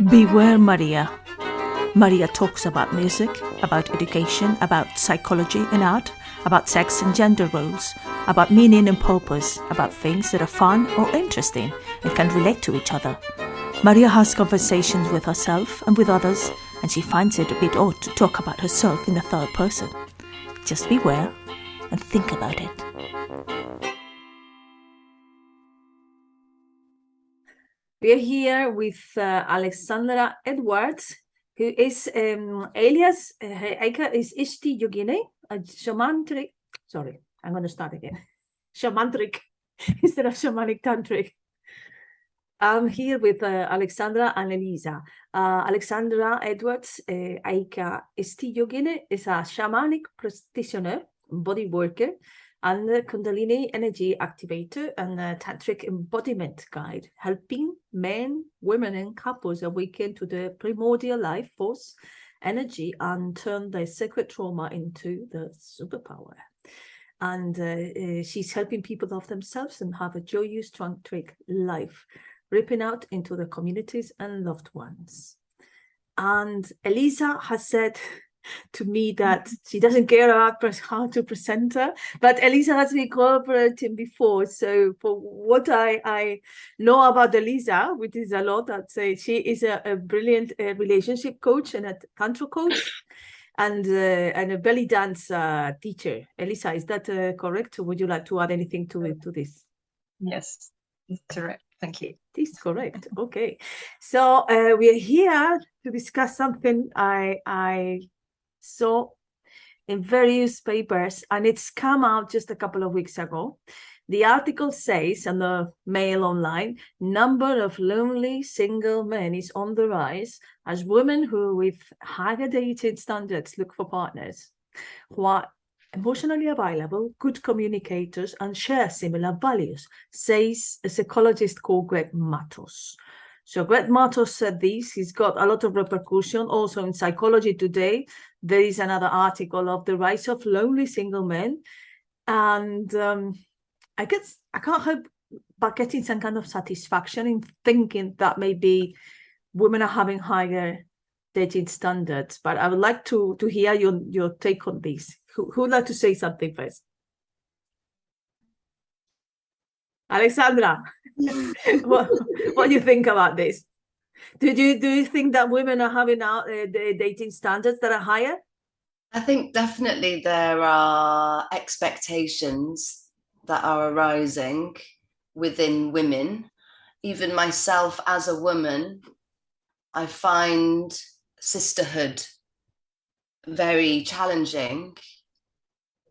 Beware Maria. Maria talks about music, about education, about psychology and art, about sex and gender roles, about meaning and purpose, about things that are fun or interesting and can relate to each other. Maria has conversations with herself and with others, and she finds it a bit odd to talk about herself in the third person. Just beware and think about it. We are here with Alexandra Edwards, who is alias, her is Ishti Yogini, a shamantric, sorry, I'm going to start again. Shamantric instead of shamanic tantric. I'm here with Alexandra and Elisa. Alexandra Edwards, Aika Ishti Yogini, is a shamanic practitioner, body worker, and a Kundalini energy activator and a tantric embodiment guide, helping men, women, and couples awaken to the primordial life force energy and turn their sacred trauma into the superpower. And she's helping people love themselves and have a joyous tantric life, ripping out into the communities and loved ones. And Elisa has said to me that she doesn't care about how to present her, but Elisa has been cooperating before. So for what I know about Elisa, which is a lot, I'd say she is a brilliant relationship coach and a tantra coach and a belly dance teacher. Elisa, is that correct? Or would you like to add anything to this? Yes, it's correct. Thank you. It is correct. Okay. So we are here to discuss something I saw in various papers, and it's come out just a couple of weeks ago. The article says, on the Mail Online, number of lonely single men is on the rise as women who, with higher dating standards, look for partners who are emotionally available, good communicators, and share similar values, says a psychologist called Greg Matos. So Greg Matos said this. He's got a lot of repercussion also in Psychology Today. There is another article of the rise of lonely single men. And I guess I can't help but getting some kind of satisfaction in thinking that maybe women are having higher dating standards. But I would like to hear your take on this. Who would like to say something first? Alexandra, what do you think about this? Do you think that women are having the dating standards that are higher? I think definitely there are expectations that are arising within women. Even myself as a woman, I find sisterhood very challenging.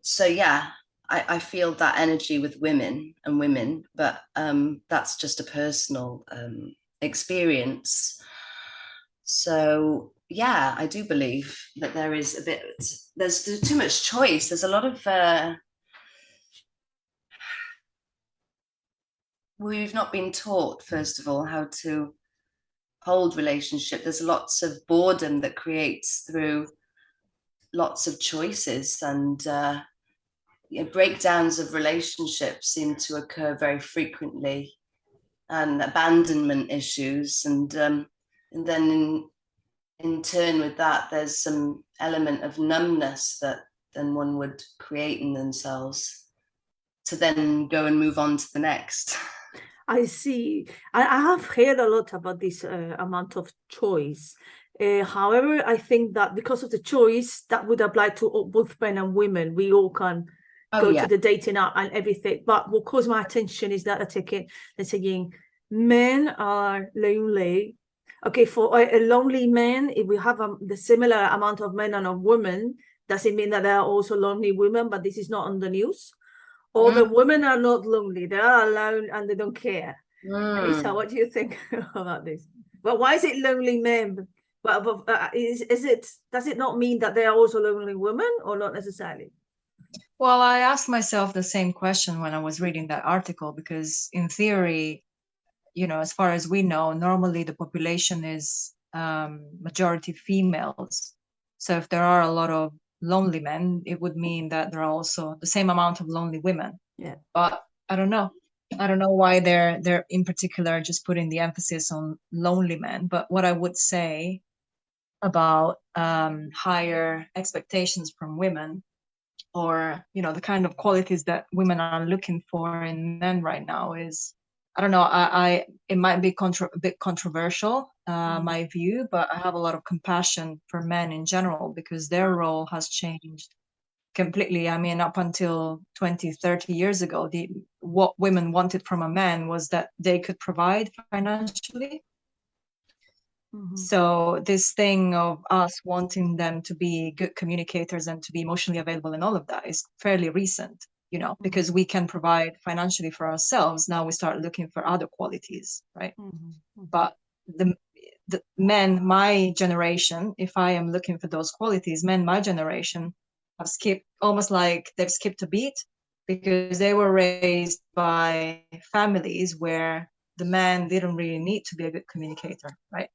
So yeah, I feel that energy with women, but that's just a personal experience. So yeah, I do believe that there's too much choice. There's a lot of we've not been taught, first of all, how to hold relationship. There's lots of boredom that creates through lots of choices, and breakdowns of relationships seem to occur very frequently, and abandonment issues, and then in turn with that, there's some element of numbness that then one would create in themselves to then go and move on to the next. I see. I have heard a lot about this amount of choice. However, I think that because of the choice, that would apply to both men and women. We all can go to the dating app and everything. But what caused my attention is that they're saying men are lonely. Okay, for a lonely man, if we have the similar amount of men and of women, does it mean that there are also lonely women, but this is not on the news? Or the women are not lonely, they are alone and they don't care. Lisa, what do you think about this? Well, why is it lonely men? But does it not mean that they are also lonely women, or not necessarily? Well, I asked myself the same question when I was reading that article, because in theory, as far as we know, normally the population is majority females. So if there are a lot of lonely men, it would mean that there are also the same amount of lonely women. Yeah. But I don't know. I don't know why they're in particular just putting the emphasis on lonely men. But what I would say about higher expectations from women, or the kind of qualities that women are looking for in men right now, is, I don't know, I it might be a bit controversial, my view, but I have a lot of compassion for men in general, because their role has changed completely. I mean, up until 20, 30 years ago, what women wanted from a man was that they could provide financially. So this thing of us wanting them to be good communicators and to be emotionally available and all of that is fairly recent, because we can provide financially for ourselves. Now we start looking for other qualities, right? But the men, my generation, if I am looking for those qualities, men, my generation, have almost like they've skipped a beat, because they were raised by families where the man didn't really need to be a good communicator, right?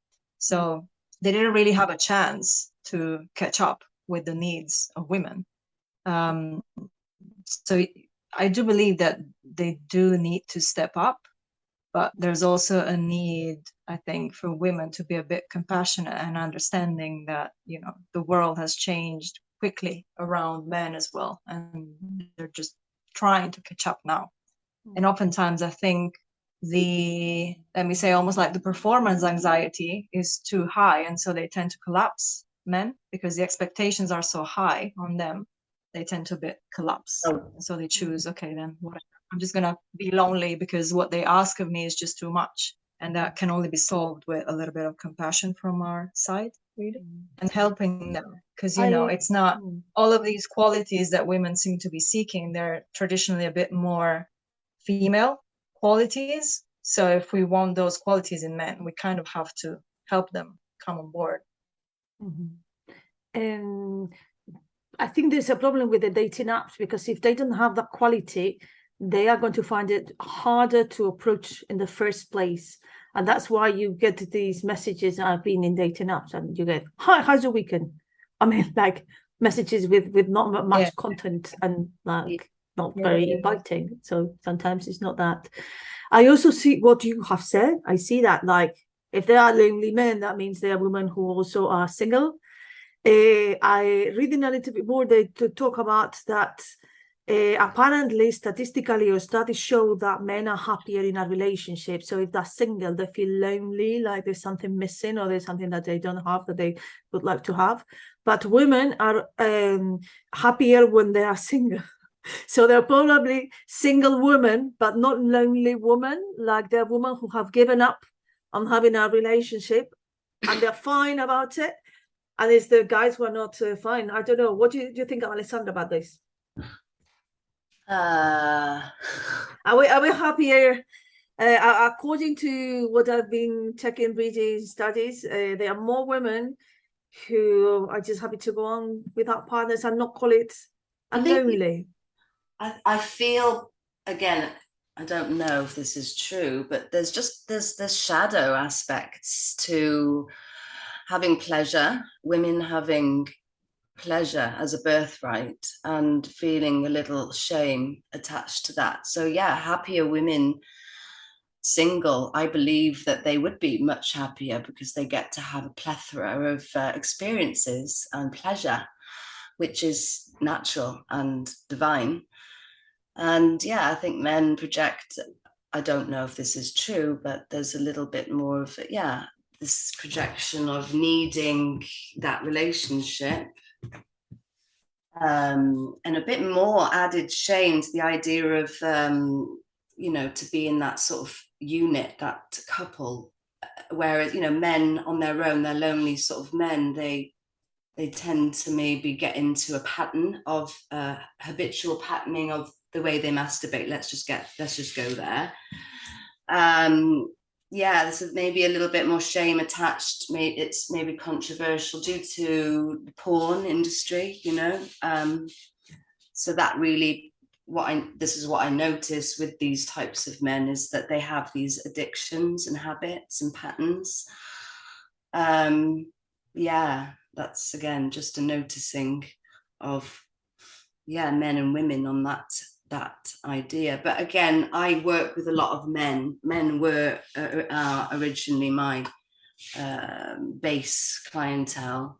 So they didn't really have a chance to catch up with the needs of women. So I do believe that they do need to step up, but there's also a need, I think, for women to be a bit compassionate and understanding that, the world has changed quickly around men as well, and they're just trying to catch up now. And oftentimes I think let me say, almost like the performance anxiety is too high, and so they tend to collapse, men, because the expectations are so high on them. They tend to collapse. So they choose, okay, then whatever, I'm just gonna be lonely because what they ask of me is just too much. And that can only be solved with a little bit of compassion from our side, really, and helping them, because it's not all of these qualities that women seem to be seeking. They're traditionally a bit more female qualities. So if we want those qualities in men, we kind of have to help them come on board. And I think there's a problem with the dating apps, because if they don't have that quality, they are going to find it harder to approach in the first place. And that's why you get these messages. I've been in dating apps, and you get, "Hi, how's your weekend?" I mean, like messages with not much content, and like not very inviting. So sometimes it's not that. I also see what you have said. I see that, like, if there are lonely men, that means there are women who also are single. I reading a little bit more, they talk about that apparently, statistically, or studies show that men are happier in a relationship. So if they're single, they feel lonely, like there's something missing, or there's something that they don't have that they would like to have. But women are happier when they are single. So they're probably single women, but not lonely women. Like they're women who have given up on having a relationship, and they're fine about it. And it's the guys who are not fine. I don't know. What do you think, Alessandra, about this? Are we happier? According to what I've been checking, reading studies, there are more women who are just happy to go on without partners and not call it lonely. I feel, again, I don't know if this is true, but there's shadow aspects to having pleasure, women having pleasure as a birthright, and feeling a little shame attached to that. So yeah, happier women single, I believe that they would be much happier because they get to have a plethora of experiences and pleasure, which is natural and divine. And yeah, I think men project, I don't know if this is true, but there's a little bit more of, this projection of needing that relationship, and a bit more added shame to the idea of, to be in that sort of unit, that couple, whereas, men on their own, they're lonely sort of men, they tend to maybe get into a pattern of habitual patterning of the way they masturbate. Let's just go there. This is maybe a little bit more shame attached. It's maybe controversial due to the porn industry, so that really, this is what I notice with these types of men, is that they have these addictions and habits and patterns. That's again just a noticing of men and women on that that idea. But again, I work with a lot of men. Men were originally my base clientele,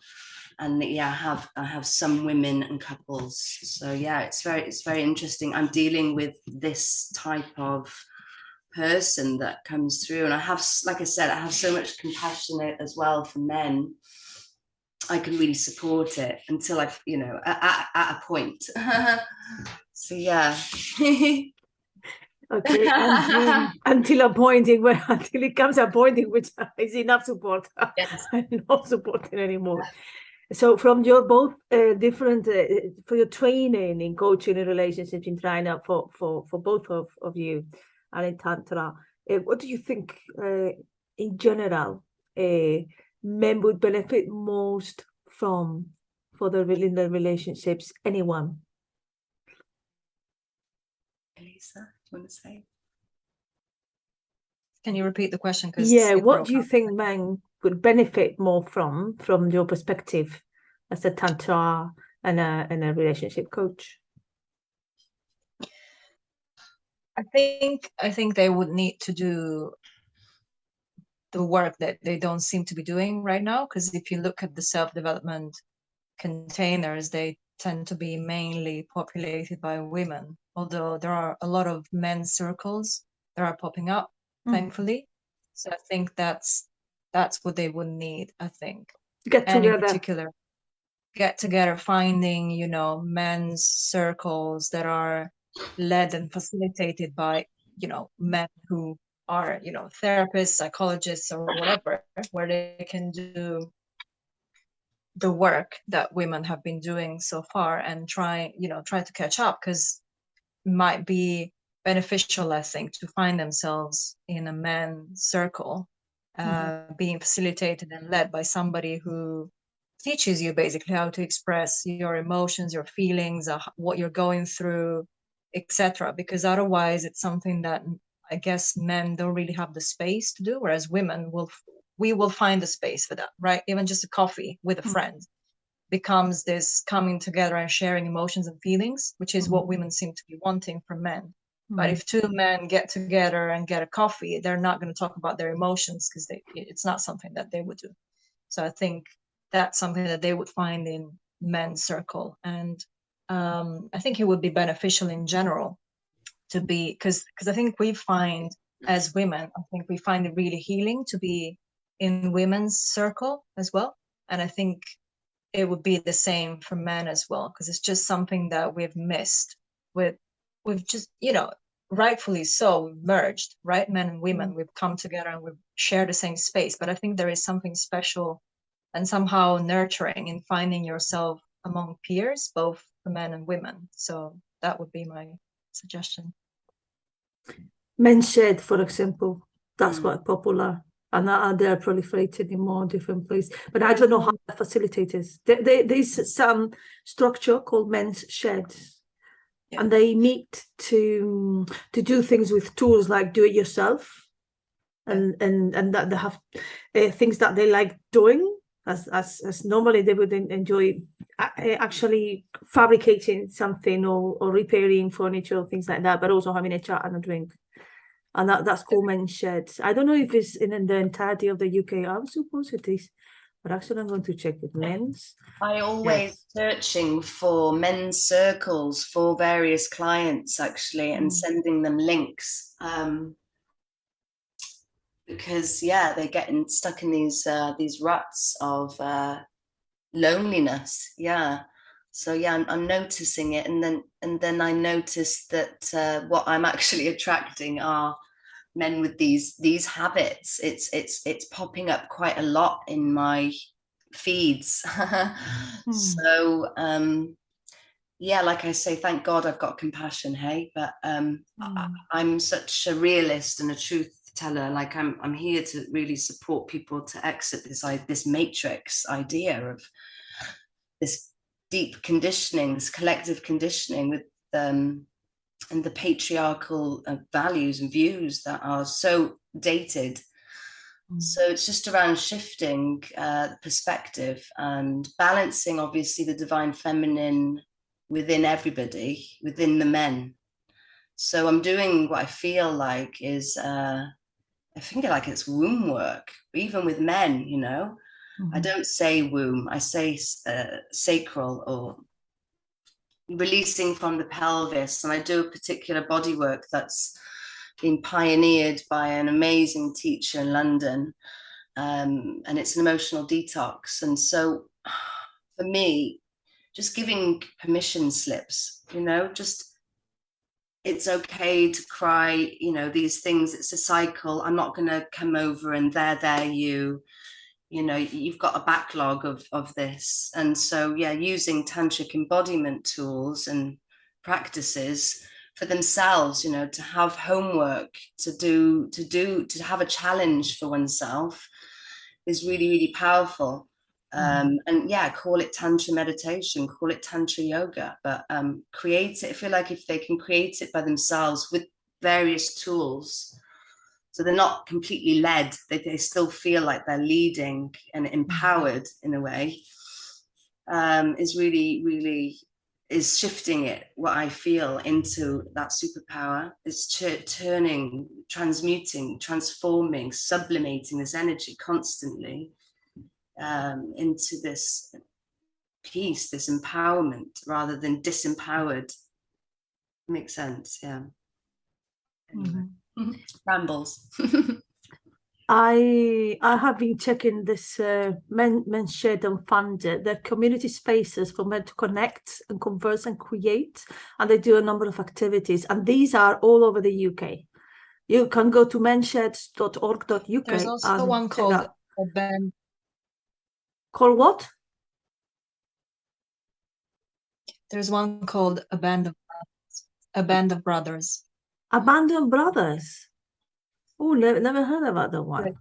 and yeah, I have some women and couples. So yeah, it's very interesting. I'm dealing with this type of person that comes through, and I have, like I said, I have so much compassion as well for men. I can really support it until I've, you know, at a point. So yeah. Okay, until it comes a point in which is enough support. Yes. I'm not supporting anymore. So from your both different for your training in coaching and relationships in China for both of you and in Tantra, what do you think in general men would benefit most from in their relationships? Anyone? Elisa, do you want to say? Can you repeat the question? Yeah, what do you think men would benefit more from your perspective as a Tantra and a relationship coach? I think they would need to do the work that they don't seem to be doing right now, because if you look at the self-development containers, they tend to be mainly populated by women, although there are a lot of men's circles that are popping up, thankfully. So I think that's what they would need, I think. And in particular, get together, finding, you know, men's circles that are led and facilitated by, you know, men who are, you know, therapists, psychologists, or whatever, where they can do the work that women have been doing so far and try to catch up, because it might be beneficial, I think, to find themselves in a men's circle, being facilitated and led by somebody who teaches you basically how to express your emotions, your feelings, what you're going through, etc. Because otherwise it's something that I guess men don't really have the space to do, whereas women will find the space for that, right? Even just a coffee with a friend becomes this coming together and sharing emotions and feelings, which is what women seem to be wanting from men. But if two men get together and get a coffee, they're not going to talk about their emotions, because it's not something that they would do. So I think that's something that they would find in men's circle. And I think it would be beneficial in general to be, because I think we find, as women, I think we find it really healing to be in women's circle as well. And I think it would be the same for men as well, because it's just something that we've missed. We've just, you know, rightfully so, we've merged, right? Men and women, we've come together and we've shared the same space. But I think there is something special and somehow nurturing in finding yourself among peers, both for men and women. So that would be my suggestion. Men's shed, for example, that's quite popular, and they're proliferated in more different places. But I don't know how that facilitators. There's some structure called men's shed, and they meet to do things with tools like do it yourself, and that they have things that they like doing, as normally they would enjoy actually fabricating something or repairing furniture or things like that, but also having a chat and a drink. And that's called men's sheds. I don't know if it's in the entirety of the UK. I suppose it is, but actually I'm going to check with men's. I always searching for men's circles for various clients, actually, and sending them links. Because they're getting stuck in these ruts of loneliness. So I'm noticing it, and then I noticed that what I'm actually attracting are men with these habits. It's popping up quite a lot in my feeds. So like I say, thank God I've got compassion, hey. But I'm such a realist and a truth teller. Like I'm here to really support people to exit this matrix idea of this deep conditioning, this collective conditioning with and the patriarchal values and views that are so dated. So it's just around shifting the perspective and balancing, obviously, the divine feminine within everybody, within the men, So I'm doing what I feel like is, I think like it's womb work, even with men, you know. I don't say womb, I say sacral, or releasing from the pelvis. And I do a particular body work that's been pioneered by an amazing teacher in London. And it's an emotional detox. And so for me, just giving permission slips, you know, just it's okay to cry, you know, these things, it's a cycle. I'm not going to come over and there you know, you've got a backlog of this. And so, yeah, using tantric embodiment tools and practices for themselves, you know, to have homework, to have a challenge for oneself is really, really powerful. And yeah, call it tantra meditation, call it tantra yoga, but create it. I feel like if they can create it by themselves with various tools, so they're not completely led, they still feel like they're leading and empowered in a way, is really, really is shifting it, what I feel, into that superpower. Is turning, transmuting, transforming, sublimating this energy constantly into this peace, this empowerment, rather than disempowered. Makes sense, yeah. Anyway. Rambles. I have been checking this Men's Shed Unfunded, the community spaces for men to connect and converse and create, and they do a number of activities, and these are all over the UK. You can go to mensheds.org.uk. There's also one called A Band. Called what? There's one called A Band of Brothers. Abandoned Brothers. Oh, never heard about that one.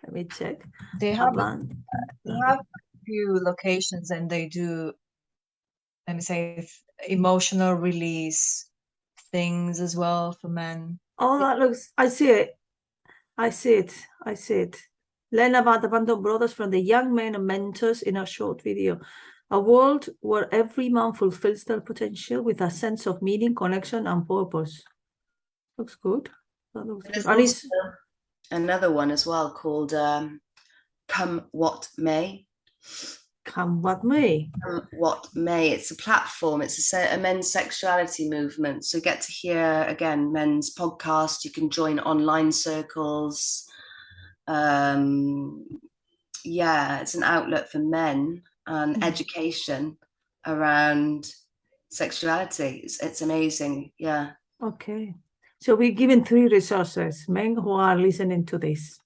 Let me check. They have a few locations, and they do, let me say, emotional release things as well for men. Oh, that looks, I see it. I see it. Learn about Abandoned Brothers from the young men and mentors in a short video. A world where every man fulfills their potential with a sense of meaning, connection, and purpose. Looks good. That looks good. And it's another one as well called Come What May. Come What May. Come What May. It's a platform. It's a men's sexuality movement. So get to hear, again, men's podcasts. You can join online circles. Yeah, it's an outlet for men and education around sexuality. It's amazing. Yeah. Okay. So we're giving 3 resources, men who are listening to this.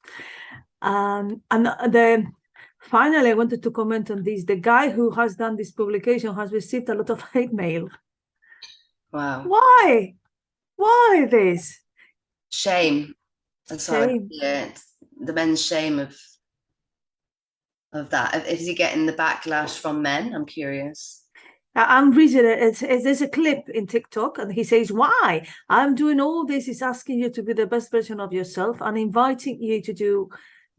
And then finally, I wanted to comment on this. The guy who has done this publication has received a lot of hate mail. Wow. Why? Why this? Shame. That's Shame. The men's shame of that. Is he getting the backlash from men? I'm curious. I'm reading it. There's a clip in TikTok, and he says, why? I'm doing all this is asking you to be the best version of yourself and inviting you to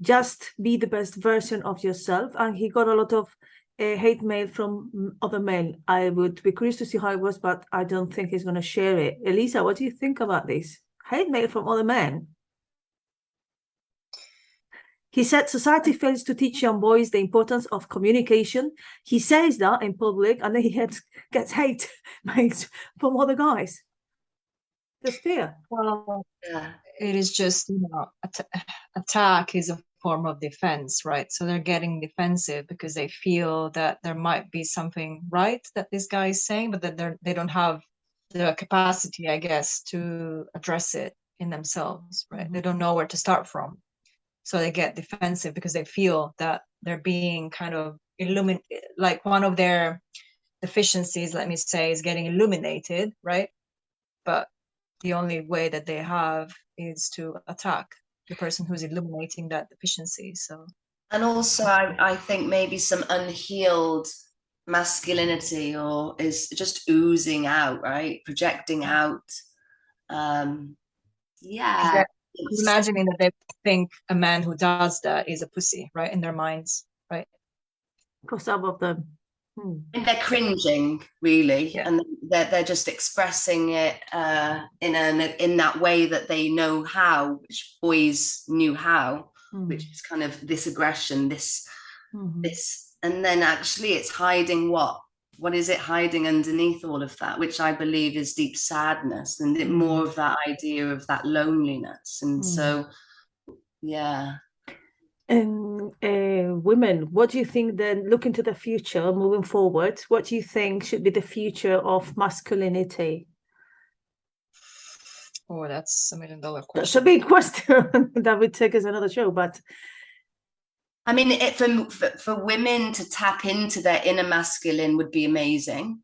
just be the best version of yourself. And he got a lot of hate mail from other men. I would be curious to see how it was, but I don't think he's going to share it. Elisa, what do you think about this? Hate mail from other men? He said society fails to teach young boys the importance of communication. He says that in public, and then he gets hate mails from other guys. There's fear. Well, yeah. It is just, you know, attack is a form of defense, right? So they're getting defensive because they feel that there might be something right that this guy is saying, but that they don't have the capacity, I guess, to address it in themselves, right? They don't know where to start from. So they get defensive because they feel that they're being kind of like one of their deficiencies, let me say, is getting illuminated, right? But the only way that they have is to attack the person who's illuminating that deficiency. So, and also I think maybe some unhealed masculinity or is just oozing out, right? Projecting out. Yeah. Imagining that they think a man who does that is a pussy, right? In their minds, right? For some of them. And they're cringing, really, Yeah. and they're just expressing it in that way that they know how, which boys knew how, which is kind of this aggression, this, and then actually it's hiding what is it hiding underneath all of that, which I believe is deep sadness and more of that idea of that loneliness, and so yeah. And women, what do you think then, looking to the future, moving forward, what do you think should be the future of masculinity? Oh, that's $1 million That's a question. big question. That would take us another show, but I mean, for women to tap into their inner masculine would be amazing.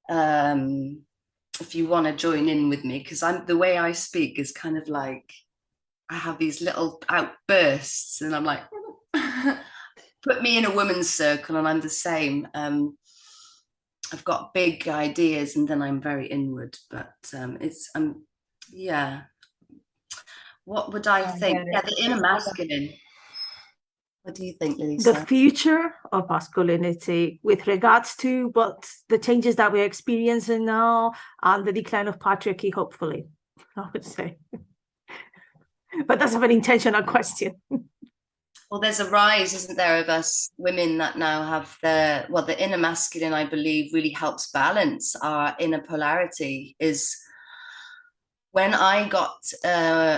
If you want to join in with me, because the way I speak is kind of like I have these little outbursts, and I'm like, put me in a woman's circle, and I'm the same. I've got big ideas, and then I'm very inward. But yeah. What would I think? Yeah, the inner masculine. What do you think, Lisa? The future of masculinity with regards to what the changes that we're experiencing now and the decline of patriarchy, hopefully, I would say. But that's a very intentional question. Well, there's a rise, isn't there, of us women that now have the inner masculine, I believe, really helps balance our inner polarity. Is when I got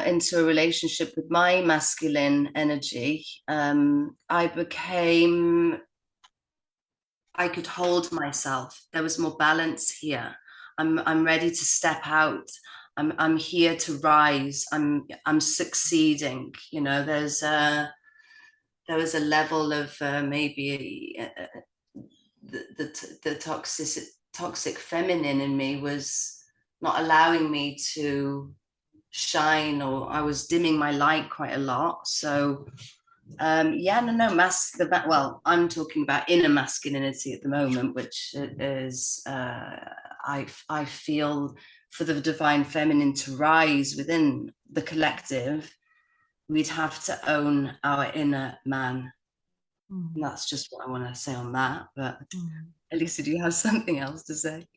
into a relationship with my masculine energy, I could hold myself. There was more balance here. I'm ready to step out. I'm here to rise. I'm succeeding. You know, there was a level of maybe the toxic feminine in me was not allowing me to shine, or I was dimming my light quite a lot. So well, I'm talking about inner masculinity at the moment, which is I feel for the divine feminine to rise within the collective, we'd have to own our inner man. And that's just what I want to say on that. But Elisa, do you have something else to say?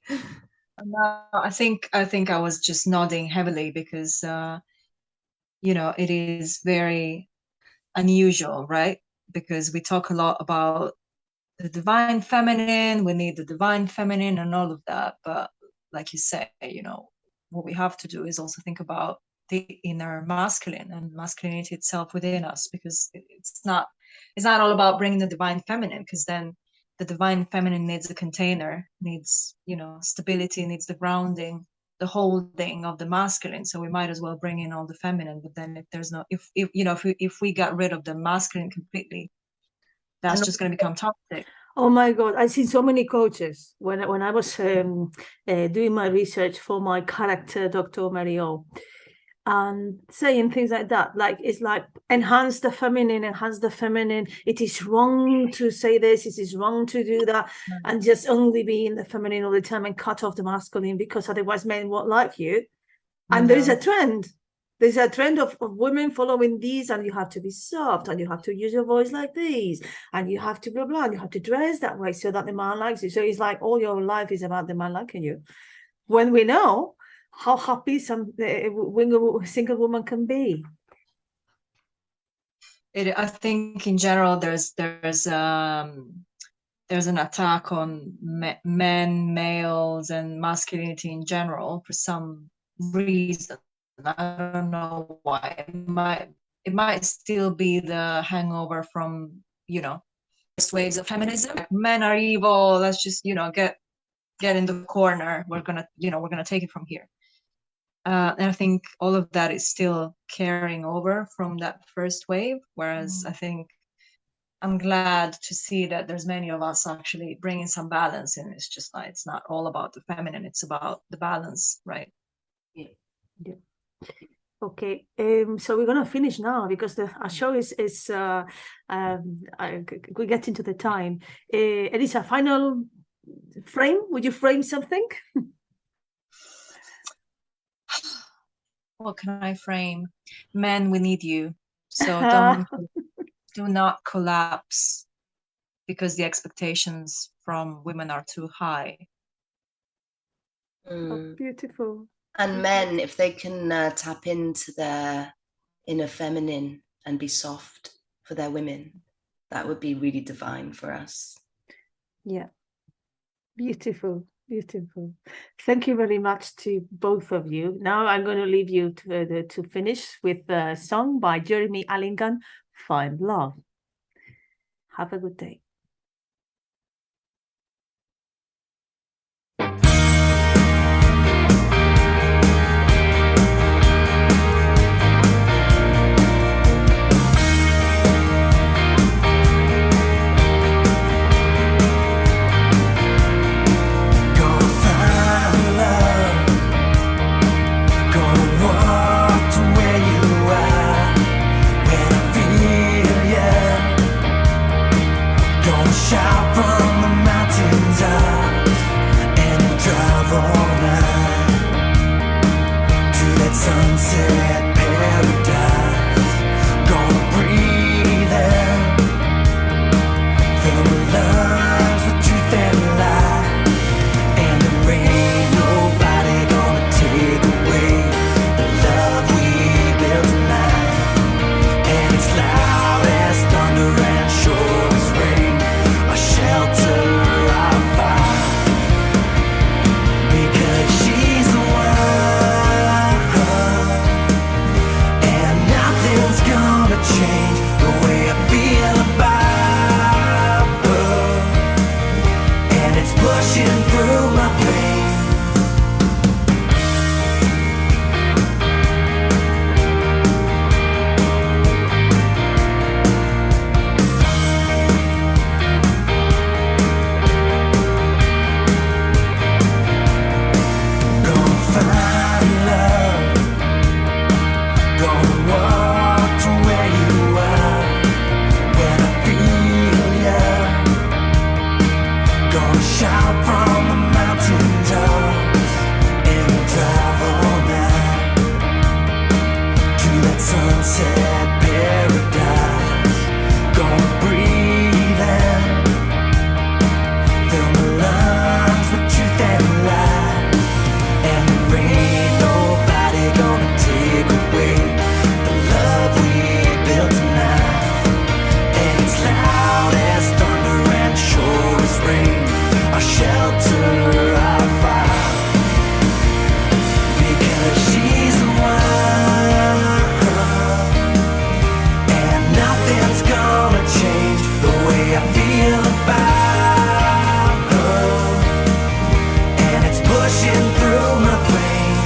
No, I think I was just nodding heavily because it is very unusual, right? Because we talk a lot about the divine feminine, we need the divine feminine and all of that, but like you say, what we have to do is also think about the inner masculine and masculinity itself within us, because it's not all about bringing the divine feminine, because then the divine feminine needs a container, needs stability, needs the grounding, the holding of the masculine. So we might as well bring in all the feminine. But then if we got rid of the masculine completely, that's just going to become toxic. Oh my God, I've seen so many coaches when I was doing my research for my character, Dr. Mario, and saying things like that, like it's like enhance the feminine. It is wrong to say this, it is wrong to do that, and just only be in the feminine all the time and cut off the masculine, because otherwise men won't like you. And there is a trend. There's a trend of women following these, and you have to be soft, and you have to use your voice like this, and you have to blah blah, and you have to dress that way so that the man likes you. So it's like all your life is about the man liking you, when we know how happy some single woman can be. I think in general there's an attack on men, males, and masculinity in general for some reason. I don't know why. It might still be the hangover from first waves of feminism. Men are evil. Let's just get in the corner. We're gonna take it from here. And I think all of that is still carrying over from that first wave. Whereas I think I'm glad to see that there's many of us actually bringing some balance in. It's just like, it's not all about the feminine, it's about the balance, right? Yeah. Okay, so we're gonna finish now because our show is we get into the time. Elisa, final frame? Would you frame something? What can I frame? Men, we need you. So do not collapse because the expectations from women are too high. Oh, beautiful. And men, if they can tap into their inner feminine and be soft for their women, that would be really divine for us. Yeah. Beautiful, beautiful. Thank you very much to both of you. Now I'm going to leave you to finish with a song by Jeremy Allingham, Find Love. Have a good day. Shout from the mountains up and drive all night to that sunset paradise. Gonna breathe in, fill the lungs with truth and light, and there ain't nobody gonna take away the love we built tonight. And it's loud as thunder and sure as rain, a shelter of fire, because she's the one, and nothing's gonna change the way I feel about her, and it's pushing through my veins. Shout from the mountain tops and drive all night to that sunset paradise. Gonna breathe in, fill my lungs with truth and light, and there ain't nobody gonna take away the love we built tonight. And it's loud as thunder and sure as rain, a shelter of fire, because she's the one, and nothing's gonna change the way I feel about her, and it's pushing through my veins.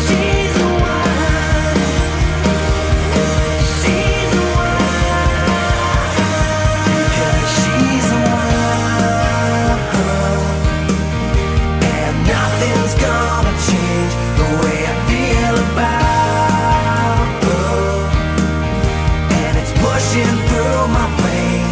She's the one, she's the one, because she's the one, and nothing's gonna change the way I feel about her, and it's pushing through my veins.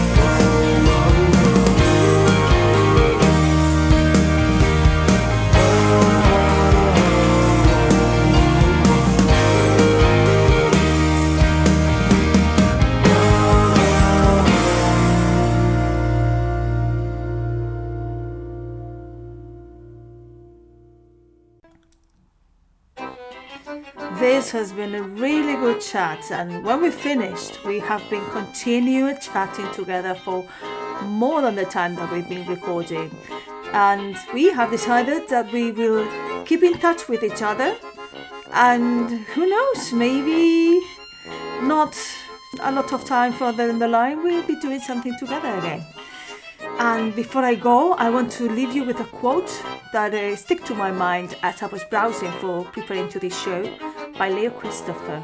This has been a really good chat, and when we finished, we have been continuing chatting together for more than the time that we've been recording. And we have decided that we will keep in touch with each other, and who knows, maybe not a lot of time further in the line, we'll be doing something together again. And before I go, I want to leave you with a quote that stick to my mind as I was browsing for preparing to this show by Leo Christopher,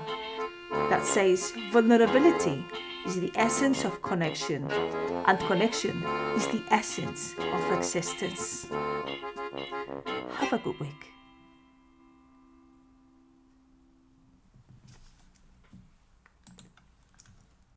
that says, vulnerability is the essence of connection, and connection is the essence of existence. Have a good week.